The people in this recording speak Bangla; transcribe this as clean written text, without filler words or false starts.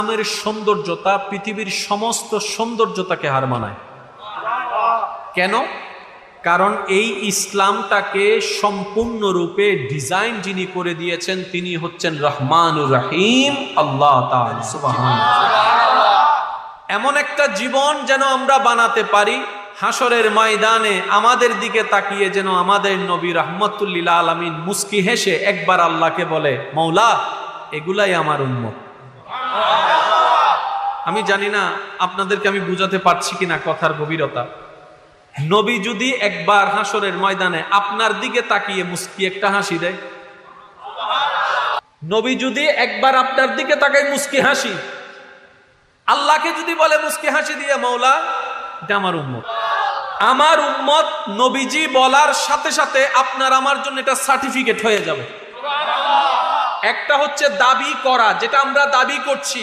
ইসলামের সৌন্দর্যতা পৃথিবীর সমস্ত সৌন্দর্যতাকে হার মানায়। কেন? কারণ এই ইসলামটাকে সম্পূর্ণরূপে ডিজাইন যিনি করে দিয়েছেন তিনি হচ্ছেন রহমানুর রহিম আল্লাহ তাআলা সুবহানাল্লাহ। এমন একটা জীবন যেন আমরা বানাতে পারি, হাসরের ময়দানে আমাদের দিকে তাকিয়ে যেন আমাদের নবী রাহমাতুল লিল আলামিন মুস্কি হেসে একবার আল্লাহকে বলে, মৌলা এগুলাই আমার উম্মত। আমি জানি না আপনাদেরকে আমি বুঝাতে পারছি কিনা কথার গভীরতা। নবী যদি একবার হাসরের ময়দানে আপনার দিকে তাকিয়ে মুস্কি একটা হাসি দেয়, নবী যদি একবার আপনার দিকে তাকায় মুস্কি হাসি, আল্লাহকে যদি বলে মুস্কি হাসি দিয়ে, মৌলা এটা আমার উম্মত, আমার উম্মত, নবীজি বলার সাথে সাথে আপনার আমার জন্য এটা সার্টিফিকেট হয়ে যাবে। একটা হচ্ছে দাবি করা, যেটা আমরা দাবি করছি।